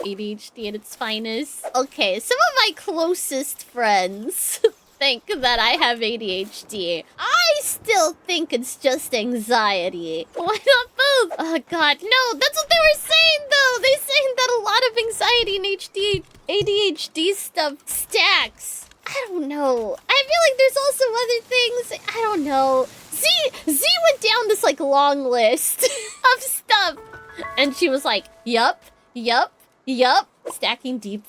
ADHD at its finest. Okay, some of my closest friends think that I have ADHD. I still think it's just anxiety. Why not both? Oh god, no, that's what they were saying though. They're saying that a lot of anxiety and ADHD stuff stacks. I don't know. I feel like there's also other things. I don't know. Z went down this like long list of stuff. And she was like, yup, stacking deep.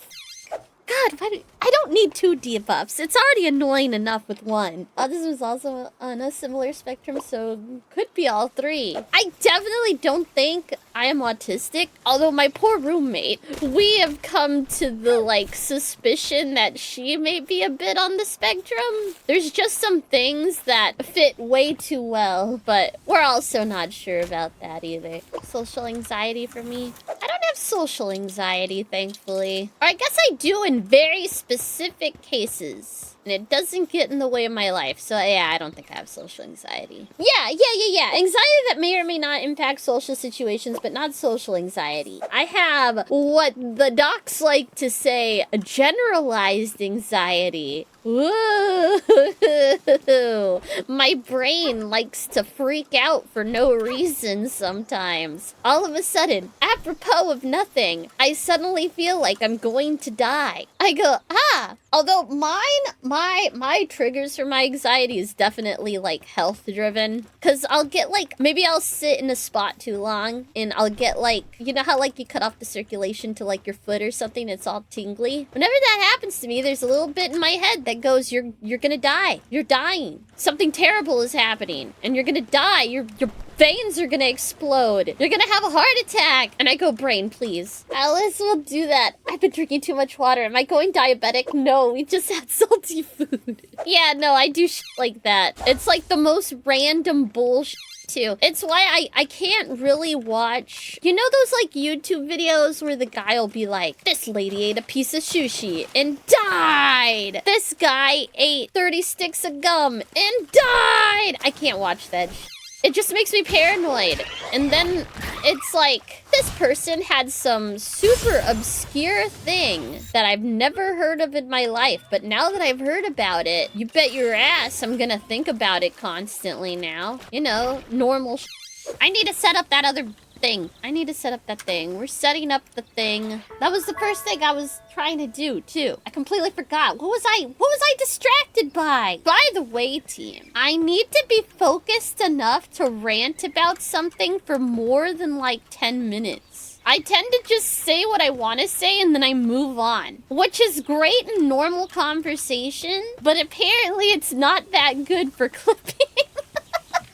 God, I don't need 2 debuffs. It's already annoying enough with 1. This was also on a similar spectrum, so could be all 3. I definitely don't think I am autistic, although my poor roommate, we have come to the, like, suspicion that she may be a bit on the spectrum. There's just some things that fit way too well, but we're also not sure about that either. Social anxiety for me? I don't have social anxiety, thankfully. Or I guess I do in very specific cases. And it doesn't get in the way of my life. So yeah, I don't think I have social anxiety. Yeah. Anxiety that may or may not impact social situations, but not social anxiety. I have what the docs like to say, a generalized anxiety. Ooh. My brain likes to freak out for no reason sometimes. All of a sudden, apropos of nothing, I suddenly feel like I'm going to die. I go, although my triggers for my anxiety is definitely like health driven. Cause I'll get like, maybe I'll sit in a spot too long and I'll get like, you know how like you cut off the circulation to like your foot or something, it's all tingly. Whenever that happens to me, there's a little bit in my head that goes, you're gonna die. You're dying. Something terrible is happening and you're gonna die. Your veins are gonna explode. You're gonna have a heart attack. And I go, brain, please. Alice will do that. I've been drinking too much water. Am I going diabetic? No, we just had salty food. Yeah, no, I do shit like that. It's like the most random bullshit too. It's why I can't really watch, you know those like YouTube videos where the guy will be like, this lady ate a piece of sushi and died. This guy ate 30 sticks of gum and died. I can't watch that shit. It just makes me paranoid. And then it's like, this person had some super obscure thing that I've never heard of in my life. But now that I've heard about it, you bet your ass I'm gonna think about it constantly now. You know, normal sh**. I need to set up that other thing. I need to set up that thing. We're setting up the thing. That was the first thing I was trying to do too. I completely forgot. What was I distracted by? By the way, team, I need to be focused enough to rant about something for more than like 10 minutes. I tend to just say what I want to say and then I move on, which is great in normal conversation, but apparently it's not that good for clipping.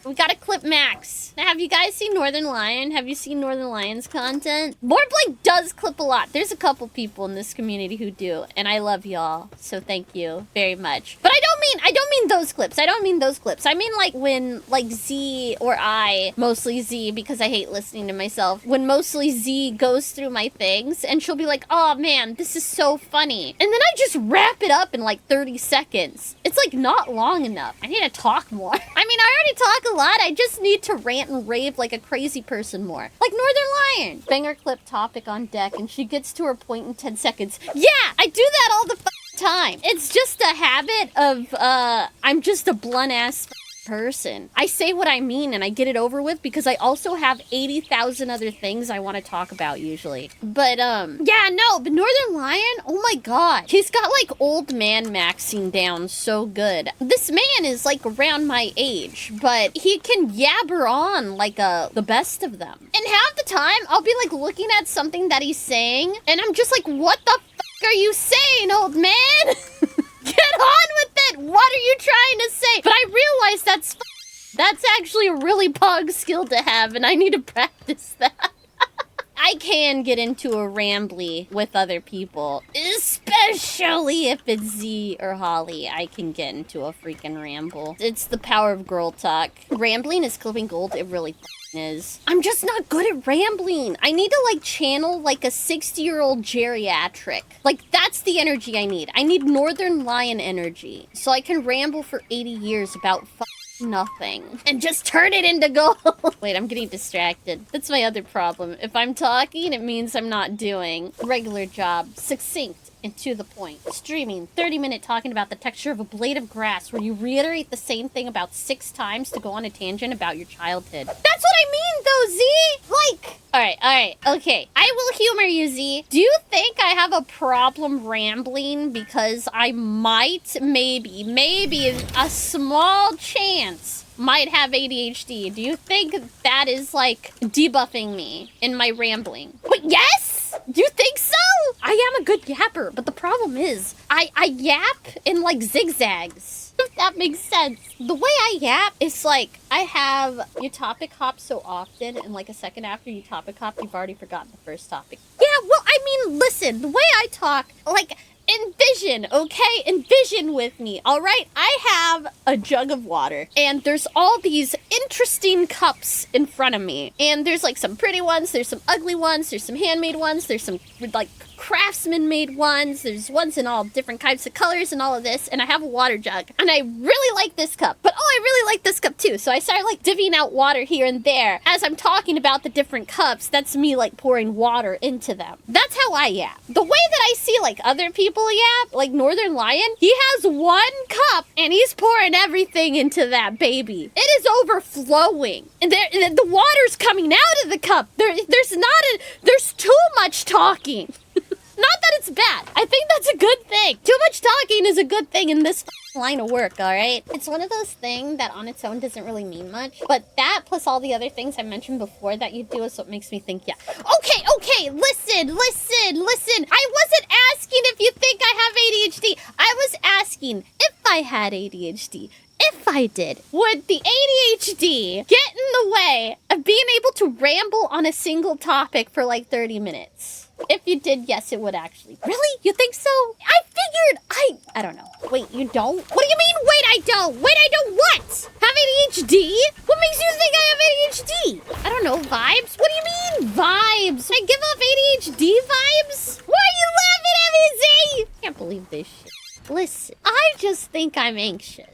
We gotta clip Max. Now, have you guys seen Northern Lion? Have you seen Northern Lion's content? Morblank does clip a lot. There's a couple people in this community who do, and I love y'all. So thank you very much. But I don't mean those clips. I don't mean those clips. I mean like when like Z or I, mostly Z because I hate listening to myself, when mostly Z goes through my things and she'll be like, oh man, this is so funny. And then I just wrap it up in like 30 seconds. It's like not long enough. I need to talk more. I mean, I already talk a lot. I just need to rant and rave like a crazy person more. Like Northern Lion. Banger clip topic on deck and she gets to her point in 10 seconds. Yeah, I do that all the time. It's just a habit of, I'm just a blunt ass person. I say what I mean and I get it over with because I also have 80,000 other things I want to talk about usually. But, yeah, no, but Northern Lion, oh my god. He's got like old man maxing down so good. This man is like around my age, but he can yabber on like the best of them. And half the time, I'll be like looking at something that he's saying and I'm just like, what the f*** are you saying, old man? Get on with it! What are you trying to say? But I realize that's actually a really pog skill to have, and I need to practice that. I can get into a rambly with other people, especially if it's Z or Holly. I can get into a freaking ramble. It's the power of girl talk. Rambling is clipping gold. It really is. I'm just not good at rambling. I need to like channel like a 60-year-old geriatric. Like that's the energy I need. I need Northern Lion energy. So I can ramble for 80 years about nothing and just turn it into gold. Wait, I'm getting distracted. That's my other problem. If I'm talking, it means I'm not doing. Regular job, succinct and to the point. Streaming, 30-minute talking about the texture of a blade of grass where you reiterate the same thing about 6 times to go on a tangent about your childhood. That's what I mean though, Z! Like, alright, okay. I will humor you, Z. Do you think I have a problem rambling because I might, maybe a small chance might have ADHD? Do you think that is like debuffing me in my rambling? But yes! Do you think so? I am a good yapper, but the problem is I yap in like zigzags. If that makes sense. The way I yap is like I have you topic hop so often, and like a second after you topic hop, you've already forgotten the first topic. Yeah, well, I mean, listen, the way I talk, like, envision, okay? Envision with me, all right? I have a jug of water, and there's all these interesting cups in front of me. And there's, like, some pretty ones, there's some ugly ones, there's some handmade ones, there's some, like, craftsman-made ones, there's ones in all different types of colors and all of this, and I have a water jug. And I really like this cup, but oh, I really like this cup too. So I started, like, divvying out water here and there. As I'm talking about the different cups, that's me, like, pouring water into them. That's how I yap. The way that I see, like, other people yap, like Northern Lion, he has one cup and he's pouring everything into that baby. It is overflowing. And the water's coming out of the cup. There's too much talking. Not that it's bad. I think that's a good thing. Too much talking is a good thing in this line of work, all right? It's one of those things that on its own doesn't really mean much, but that plus all the other things I mentioned before that you do is what makes me think, yeah. Okay, listen. I wasn't asking if you think I have ADHD. I was asking if I had ADHD. If I did, would the ADHD get in the way of being able to ramble on a single topic for like 30 minutes? If you did, yes, it would actually. Really? You think so? I figured I don't know. Wait, you don't? What do you mean, wait, I don't? Wait, I don't what? Have ADHD? What makes you think I have ADHD? I don't know, vibes? What do you mean, vibes? I give off ADHD vibes? Why are you laughing at me, Z? I can't believe this shit. Listen, I just think I'm anxious.